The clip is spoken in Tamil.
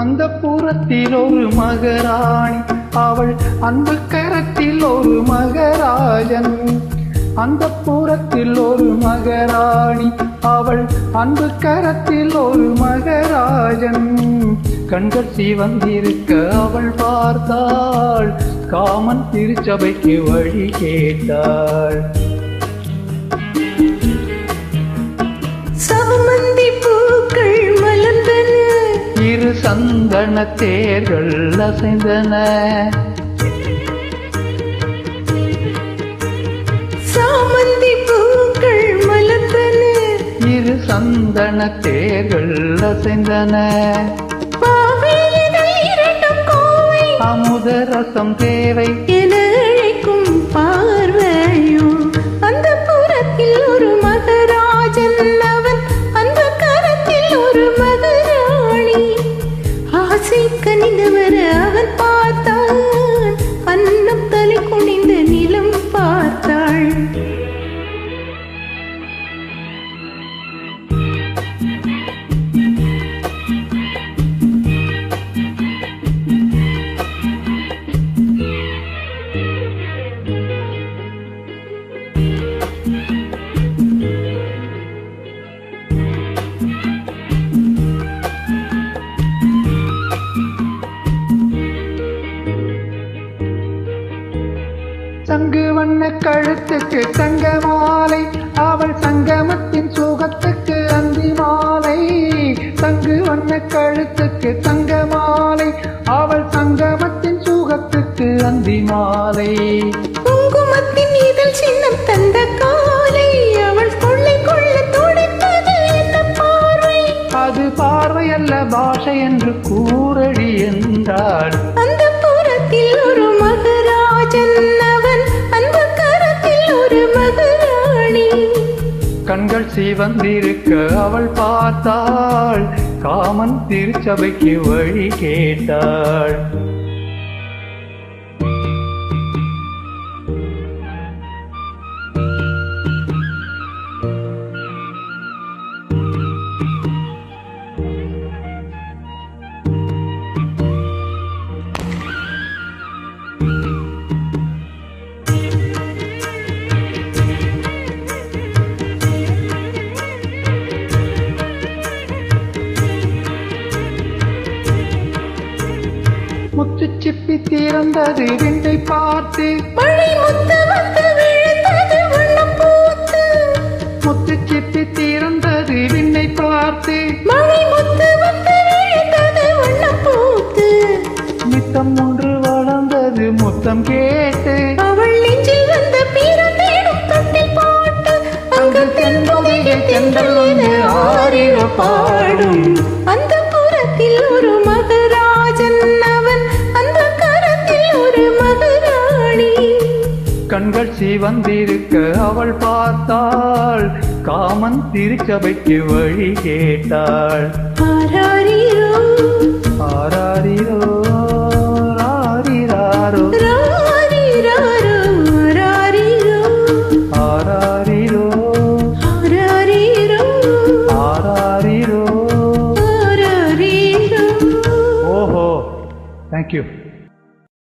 அந்த புறத்தில் ஒரு மகராணி, அவள் அன்பு கரத்தில் ஒரு மகராஜன். அந்த புறத்தில் ஒரு மகராணி, அவள் அன்பு கரத்தில் ஒரு மகராஜன். கண்கள் சிவந்திருக்க அவள் பார்த்தாள், காமன் திருச்சபைக்கு வழி கேட்டாள். சாமந்தி பூக்கள் மலர்ந்தன, இரு சந்தன தேர்கள் அசைந்தன. சாமந்தி பூக்கள் மலர்ந்தன, இரு சந்தன தேர்கள் அசைந்தன. அமுத ரசம் தேவை என அழைக்கும் பார்வையோ, அந்த புறத்தில் ஒரு மகராஜன், அவன் அன்பு கரத்தில் ஒரு மகராணி. ஆசை கனிந்தவர அவன் பார்த்தான், அன்னம் தலை குனிந்த நிலம் பார்த்தாள். சங்கு வண்ண கழுத்துக்கு தங்க மாலை, அவள் சங்கமத்தின் சுகத்துக்கு அந்தி மாலை. சங்கு வண்ண கழுத்துக்கு தங்க மாலை, அவள் சங்கமத்தின் சுகத்துக்கு அந்தி மாலை. குங்குமத்தின் இதழ் சின்னம் தந்த காலை, அவள் கொள்ளை கொள்ள துடிப்பது என்ன பார்வை. அது பார்வை அல்ல பாஷை என்று கூறடி என்றாள். அந்த புறத்தில் ஒரு மகராஜன், அவன் அன்பு கரத்தில் ஒரு மகராணி. கண்கள் சிவந்திருக்க அவள் பார்த்தாள், காமன் திருச்சபைக்கு வழி கேட்டாள். முத்து சிப்பி திறந்தது விண்ணை பார்த்து, மழை முத்து வந்து விழுந்தது வண்ணம் பூத்து. முத்து சிப்பி திறந்தது விண்ணை பார்த்து, மழை முத்து வந்து விழுந்தது வண்ணம் பூத்து. நித்தம் ஒன்று வளர்ந்தது முத்தம் கேட்டு, அவள் நெஞ்சில் வந்த பிறந்தேடும் தொட்டில் பாட்டு, அங்கு தென்பொதியில் தென்றல் வந்து ஆரிரோ பாடும். அந்த புறத்தில் ஒரு மகராஜன், அவன் அந்த கரத்தில் ஒரு மகராணி. கண்கள் சிவந்திருக்க அவள் பார்த்தாள், காமன் திருச்சபைக்கு வழி கேட்டாள். ஆராரிரோ ஆராரிரோ ராரிராரோ, ராரிராரோ ராரிரோ, ஆராரிரோ ஆராரிரோ ஆராரிரோ. ஆராரிரோ. ஓஹோ, தேங்க்யூ.